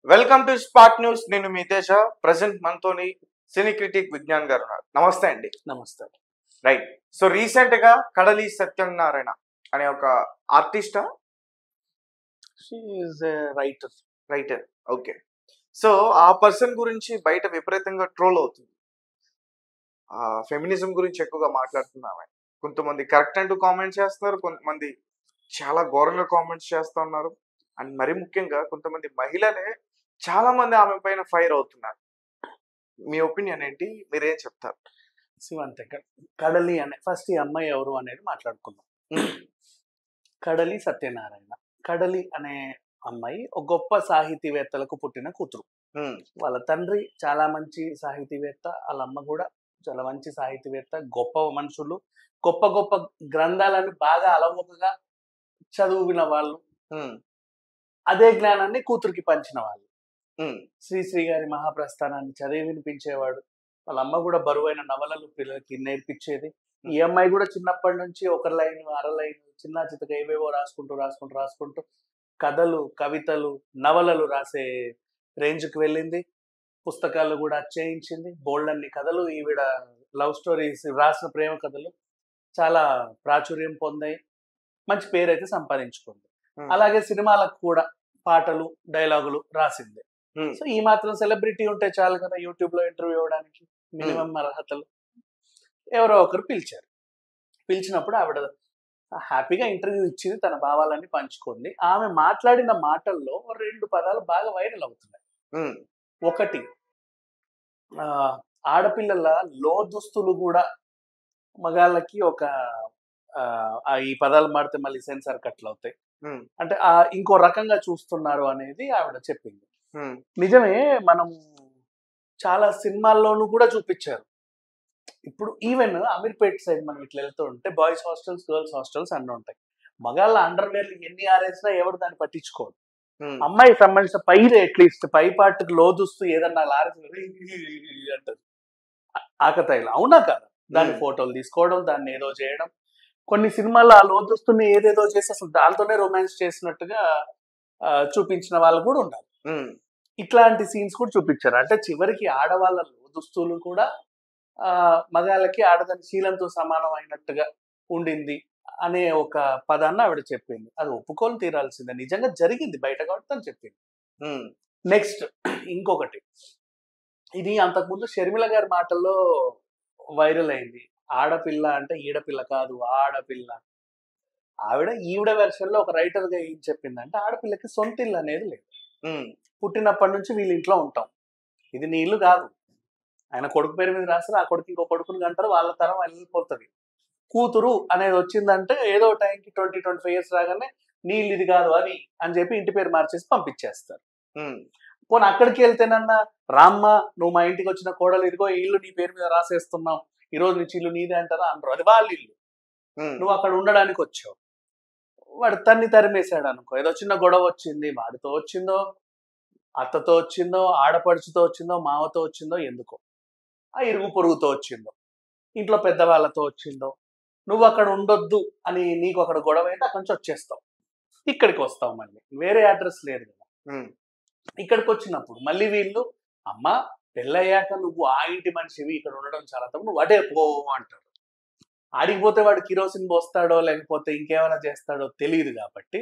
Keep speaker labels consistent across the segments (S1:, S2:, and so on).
S1: Welcome to spot news. నేను మీ Teja. Present మనతోని సినీ critic Vignan గారు ఉన్నారు. నమస్తే అండి.
S2: నమస్తే.
S1: రైట్. సో రీసెంట్ గా కడలి సత్యనారాయణ అనే ఒక ఆర్టిస్టా రైటర్. ఓకే. సో ఆ పర్సన్ గురించి బయట విపరీతంగా ట్రోల్ అవుతుంది. ఫెమినిజం గురించి ఎక్కువగా మాట్లాడుతున్నామే. కొంతమంది కరెక్ట్ అంటూ కామెంట్స్ చేస్తున్నారు, కొంతమంది చాలా ఘోరంగా కామెంట్స్ చేస్తూ ఉన్నారు. అండ్ మరి ముఖ్యంగా కొంతమంది మహిళలే చాలా మంది ఆమె పైన ఫైర్ అవుతున్నారు. మీ ఒపీనియన్ ఏంటి? మీరేం చెప్తారు?
S2: శివంతే కడలి అనే ఫస్ట్ ఈ అమ్మాయి ఎవరు అనేది మాట్లాడుకుందాం. కడలి సత్యనారాయణ. కడలి అనే అమ్మాయి ఒక గొప్ప సాహితీవేత్తలకు పుట్టిన కూతురు. వాళ్ళ తండ్రి చాలా మంచి సాహితీవేత్త, వాళ్ళ అమ్మ కూడా చాలా మంచి సాహితీవేత్త. గొప్ప మనుషులు, గొప్ప గొప్ప గ్రంథాలను బాగా అలవోకగా చదివిన వాళ్ళు. అదే జ్ఞానాన్ని కూతురికి పంచిన వాళ్ళు. శ్రీశ్రీ గారి మహాప్రస్థానాన్ని చదివి వినిపించేవాడు. వాళ్ళ అమ్మ కూడా బరువైన నవలలు పిల్లలకి నేర్పించేది. ఈ అమ్మాయి కూడా చిన్నప్పటి నుంచి ఒక లైన్, అర లైన్, చిన్న చితక ఏవేవో రాసుకుంటూ కథలు, కవితలు, నవలలు రాసే రేంజ్కి వెళ్ళింది. పుస్తకాలు కూడా చేయించింది. బోల్డన్ని కథలు, ఈవిడ లవ్ స్టోరీస్ రాసిన ప్రేమ కథలు చాలా ప్రాచుర్యం పొందాయి. మంచి పేరైతే సంపాదించుకుంది. అలాగే సినిమాలకు కూడా పాటలు, డైలాగులు రాసింది. సో ఈ మాత్రం సెలబ్రిటీ ఉంటే చాలు కదా యూట్యూబ్ లో ఇంటర్వ్యూ ఇవ్వడానికి. మినిమం అర్హతలు. ఎవరో ఒకరు పిలిచినప్పుడు ఆవిడ హ్యాపీగా ఇంటర్వ్యూ ఇచ్చింది, తన భావాలన్నీ పంచుకుంది. ఆమె మాట్లాడిన మాటల్లో 2 పదాలు బాగా వైరల్ అవుతున్నాయి. ఒకటి, ఆడపిల్లల దుస్తులు కూడా మగాళ్ళకి ఒక ఈ పదాలు మాడితే మళ్ళీ సెన్సార్ కట్లు అవుతాయి, అంటే ఇంకో రకంగా చూస్తున్నారు అనేది ఆవిడ చెప్పింది. నిజమే, మనం చాలా సినిమాల్లోనూ కూడా చూపించారు. ఇప్పుడు ఈవెన్ అమీర్పేట్ సైడ్ మనం ఇట్లా వెళ్తూ ఉంటే బాయ్స్ హాస్టల్స్, గర్ల్స్ హాస్టల్స్ అన్నీ ఉంటాయి. మగాళ్ళ అండర్వేర్లు ఎన్ని ఆరేసినా ఎవరు దాన్ని పట్టించుకోరు. అమ్మాయికి సంబంధించిన అట్లీస్ట్ పై పార్ట్కి లోదుస్తూ ఏదన్నా ఆరేసి అంటారు ఆకతాయిలు. అవునా కాదు? దాని ఫోటోలు తీసుకోవడం, దాన్ని ఏదో చేయడం. కొన్ని సినిమాల్లో ఆ లోదుస్తుని ఏదేదో చేసి అసలు దాంతోనే రొమాన్స్ చేసినట్టుగా చూపించిన వాళ్ళు కూడా ఉన్నారు. ఇట్లాంటి సీన్స్ కూడా చూపించారు. అంటే చివరికి ఆడవాళ్ళ దుస్తులు కూడా మగాళ్ళకి ఆడదాని శీలంతో సమానం అయినట్టుగా ఉండింది అనే ఒక పదాన్ని ఆవిడ చెప్పింది. అది ఒప్పుకొని తీరాల్సిందే. నిజంగా జరిగింది బయట కాబట్టి అని చెప్పింది. నెక్స్ట్ ఇంకొకటి, ఇది అంతకుముందు షర్మిల గారి మాటల్లో వైరల్ అయింది. ఆడపిల్ల అంటే ఈడపిల్ల కాదు, ఆడపిల్ల. ఈవిడ వెర్షన్ లో ఒక రైటర్ గా ఏం చెప్పిందంటే, ఆడపిల్లకి సొంత ఇల్లు అనేది లేదు. పుట్టినప్పటి నుంచి వీళ్ళ ఇంట్లో ఉంటాం, ఇది నీ ఇల్లు కాదు. ఆయన కొడుకు పేరు మీద రాస్తారు, ఆ కొడుకు ఇంకో కొడుకుని అంటారు, వాళ్ళ తరం వెళ్ళిపోతుంది. కూతురు అనేది వచ్చిందంటే ఏదో టైంకి 20-25 years రాగానే నీ ఇల్లు ఇది కాదు అది అని చెప్పి ఇంటి పేరు మార్చేసి పంపించేస్తారు. పోనీ అక్కడికి వెళ్తేనన్నా, రామ్మ నువ్వు మా ఇంటికి వచ్చిన కోడలు, ఇదిగో ఇల్లు నీ పేరు మీద రాసేస్తున్నావు, ఈ రోజు నుంచి ఇల్లు నీదే అంటారా? అనరు. అది వాళ్ళ ఇల్లు, నువ్వు అక్కడ ఉండడానికి వచ్చావు. వాడు తరిమేశాడు అనుకో, ఏదో చిన్న గొడవ వచ్చింది, వాడితో వచ్చిందో, అత్తతో వచ్చిందో, ఆడపడుచుతో వచ్చిందో, మావతో వచ్చిందో, ఎందుకో ఆ ఇరుగు పొరుగుతో వచ్చిందో, ఇంట్లో పెద్దవాళ్ళతో వచ్చిందో, నువ్వు అక్కడ ఉండొద్దు అని నీకు అక్కడ గొడవ అయితే అక్కడి నుంచి వచ్చేస్తావు, ఇక్కడికి వస్తావు. మళ్ళీ వేరే అడ్రస్ లేదు కదా. ఇక్కడికి వచ్చినప్పుడు మళ్ళీ వీళ్ళు, అమ్మ పెళ్ళయ్యాక నువ్వు ఆ ఇంటి మనిషివి, ఇక్కడ ఉండడం చాలా తప్పు, నువ్వు అడే పో అంటారు. ఆడిపోతే వాడు కిరోసిన్ పోస్తాడో లేకపోతే ఇంకేమైనా చేస్తాడో తెలియదు కాబట్టి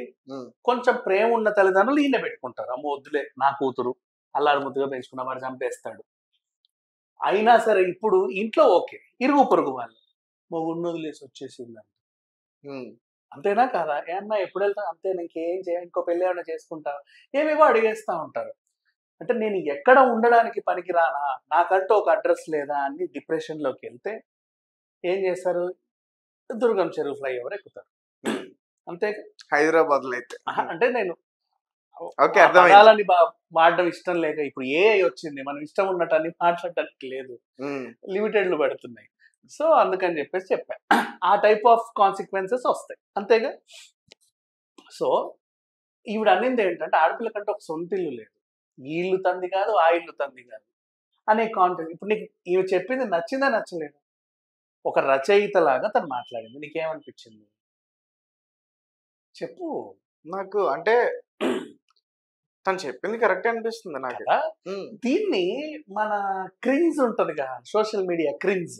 S2: కొంచెం ప్రేమ ఉన్న తల్లిదండ్రులు ఈయన పెట్టుకుంటారు. అమ్మ వద్దులే, నా కూతురు అల్లారు ముద్దుగా పెంచుకున్న వాడు చంపేస్తాడు. అయినా సరే ఇప్పుడు ఇంట్లో ఓకే, ఇరుగు పొరుగు వాళ్ళు మొగుడిని వదిలేసి వచ్చేసిందంట. అంతేనా కాదా? ఏమన్నా ఎప్పుడు వెళ్తా అంతే, ఇంకేం చేయ, ఇంకో పెళ్ళి ఏమైనా చేసుకుంటా, ఏవేవో అడిగేస్తా ఉంటారు. అంటే నేను ఎక్కడ ఉండడానికి పనికిరానా, నాకంటూ ఒక అడ్రస్ లేదా అని డిప్రెషన్లోకి వెళ్తే ఏం చేస్తారు? దుర్గం చెరువు ఫ్లైఓవర్ ఎక్కుతారు. అంతే.
S1: హైదరాబాద్ లో అయితే
S2: అంటే నేను
S1: పదాలని
S2: వాడడం ఇష్టం లేక, ఇప్పుడు వచ్చింది, మనం ఇష్టం ఉన్నట్టు అని మాట్లాడటానికి లేదు, లిమిటెడ్లు పెడుతున్నాయి. సో అందుకని చెప్పేసి చెప్పా, ఆ టైప్ ఆఫ్ కాన్సిక్వెన్సెస్ వస్తాయి, అంతేగా. సో ఈవిడ అన్నింది ఏంటంటే, ఆడపిల్ల కంటే ఒక సొంత ఇల్లు లేదు, ఈ ఇల్లు తంది కాదు, ఆ ఇల్లు తంది కాదు అనే కాంటెంట్. ఇప్పుడు నీకు ఈమె చెప్పింది నచ్చిందా నచ్చలేదు? ఒక రచయిత లాగా తను మాట్లాడింది, నీకేమనిపించింది చెప్పు.
S1: నాకు అంటే తను చెప్పింది కరెక్ట్ అనిపిస్తుంది నాకు.
S2: కదా దీన్ని మన క్రింజ్ ఉంటదిగా సోషల్ మీడియా క్రింజ్,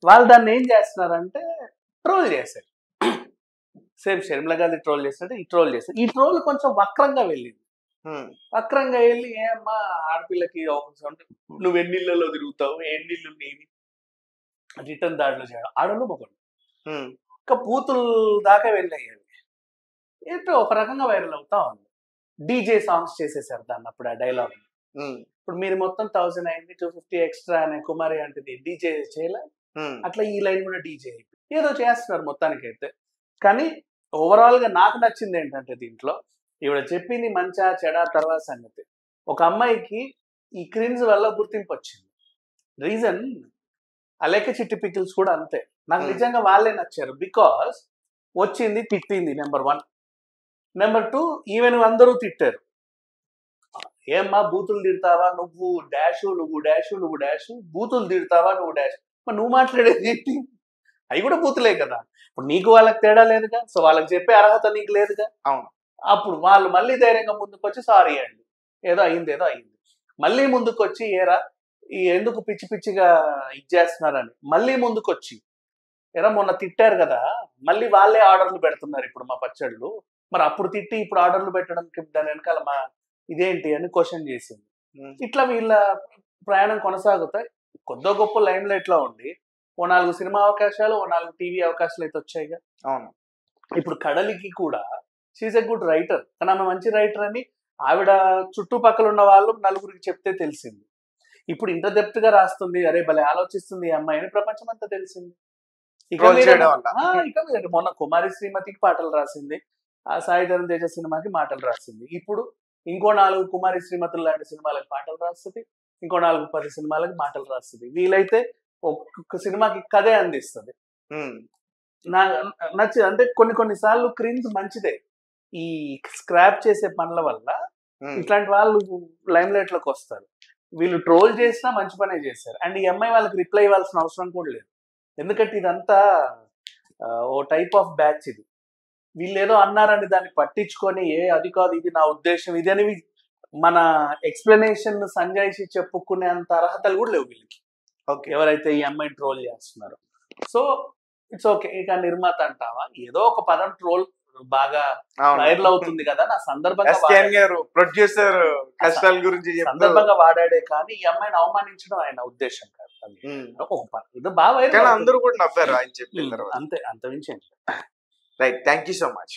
S2: వాళ్ళు దాన్ని ఏం చేస్తున్నారంటే ట్రోల్ చేశారు. సేమ్ షర్మిల గారి ట్రోల్ చేసినట్టు ఈ ట్రోల్ చేశారు. ఈ ట్రోల్ కొంచెం వక్రంగా వెళ్ళింది. వక్రంగా వెళ్ళి ఏమ్మా ఆడపిల్లకి నువ్వు ఎన్నిళ్ళలో తిరుగుతావు, ఎన్నిళ్ళు నీవి రిటర్న్ దాడిలో చేయడం ఆడలు మొగలు ఇంకా బూతులు దాకా వెళ్ళాయి. ఏంటో ఒక రకంగా వైరల్ అవుతా ఉంది. డీజే సాంగ్స్ చేసేసారు దాన్ని అప్పుడు ఆ డైలాగ్. ఇప్పుడు మీరు మొత్తం 1000 అయింది, 250 ఎక్స్ట్రా అనే కుమారి అంటే డీజే చేయలే, అట్లా ఈ లైన్ కూడా డీజే ఏదో చేస్తున్నారు మొత్తానికైతే. కానీ ఓవరాల్ గా నాకు నచ్చింది ఏంటంటే దీంట్లో ఈవిడ చెప్పింది మంచా చెడా తర్వాత సంగతి. ఒక అమ్మాయికి ఈ క్రిన్స్ వల్ల గుర్తింపు వచ్చింది. రీజన్ అలేక చిట్టి పికిల్స్ కూడా అంతే. నాకు నిజంగా వాళ్ళే నచ్చారు. బికాస్ వచ్చింది తిట్టింది నెంబర్ 1, నెంబర్ 2 ఈవెన్ అందరూ తిట్టారు. ఏమ్మా బూతులు తిడతావా నువ్వు డాష్, నువ్వు డాష్, నువ్వు డాష్, బూతులు తిడతావా నువ్వు డాష్. మరి నువ్వు మాట్లాడేది ఏంటి? అవి కూడా బూతులే కదా. ఇప్పుడు నీకు వాళ్ళకి తేడా లేదుగా, సో వాళ్ళకి చెప్పే అర్హత నీకు లేదుగా.
S1: అవును.
S2: అప్పుడు వాళ్ళు మళ్ళీ ధైర్యంగా ముందుకు వచ్చి సారీ అండి ఏదో అయింది మళ్ళీ ముందుకు వచ్చి ఏరా ఎందుకు పిచ్చి పిచ్చిగా ఇచ్చేస్తున్నారని మళ్ళీ ముందుకు వచ్చి ఎరా మొన్న తిట్టారు కదా మళ్ళీ వాళ్ళే ఆర్డర్లు పెడుతున్నారు ఇప్పుడు మా పచ్చళ్ళు, మరి అప్పుడు తిట్టి ఇప్పుడు ఆర్డర్లు పెట్టడానికి దాని వెనకాల మా ఇదేంటి అని క్వశ్చన్ చేసింది. ఇట్లా వీళ్ళ ప్రయాణం కొనసాగుతాయి. కొద్ది గొప్ప లైమ్ లైట్ లో ఉండి ఓ 4 సినిమా అవకాశాలు, ఓ 4 టీవీ అవకాశాలు అయితే వచ్చాయిగా.
S1: అవును.
S2: ఇప్పుడు కడలికి కూడా షీఈ్ ఎ గుడ్ రైటర్, కానీ ఆమె మంచి రైటర్ అని ఆవిడ చుట్టుపక్కల ఉన్న వాళ్ళు నలుగురికి చెప్తే తెలిసింది. ఇప్పుడు ఇంత డెప్త్ గా రాస్తుంది, అరే భలే ఆలోచిస్తుంది ఈ అమ్మాయి అని ప్రపంచం అంతా తెలిసింది. ఇక మొన్న కుమారి శ్రీమతికి పాటలు రాసింది, ఆ సాయి ధరమ్ తేజ సినిమాకి మాటలు రాసింది. ఇప్పుడు ఇంకో 4 కుమారి శ్రీమతులు లాంటి సినిమాలకు పాటలు రాస్తుంది, ఇంకో 4-10 సినిమాలకు మాటలు రాస్తుంది. వీలైతే ఒక్కొక్క సినిమాకి కథే అందిస్తుంది. నచ్చింది. అంటే కొన్ని సార్లు క్రింజ్ మంచిదే. ఈ స్క్రాప్ చేసే పనుల వల్ల ఇట్లాంటి వాళ్ళు లైమ్ లైట్ లోకి వస్తారు. వీళ్ళు ట్రోల్ చేసినా మంచి పనే చేశారు. అండ్ ఈ అమ్మాయి వాళ్ళకి రిప్లై ఇవ్వాల్సిన అవసరం కూడా లేదు. ఎందుకంటే ఇదంతా ఓ టైప్ ఆఫ్ బ్యాచ్ ఇది. వీళ్ళు ఏదో అన్నారని దాన్ని పట్టించుకొని అది కాదు ఇది నా ఉద్దేశం ఇది అని మన ఎక్స్ప్లెనేషన్ సంజాయిషి చెప్పుకునే అంత అర్హతలు కూడా లేవు వీళ్ళకి. ఓకే, ఎవరైతే ఈ అమ్మాయిని ట్రోల్ చేస్తున్నారు. So it's okay. ఇక నిర్మాత అంటావా ఏదో ఒక పదం ట్రోల్ బాగా వైరల్ అవుతుంది కదా, నా సందర్భంగా
S1: ప్రొడ్యూసర్ కష్టాల గురించి
S2: సందర్భంగా వాడాడే కానీ ఈ అమ్మాయిని అవమానించడం ఆయన ఉద్దేశం కాదు. ఇది బాగా వైరల్,
S1: అందరూ కూడా నవ్వారు ఆయన చెప్పిన తర్వాత.
S2: అంతే, అంతమించి.
S1: Right, thank you so much.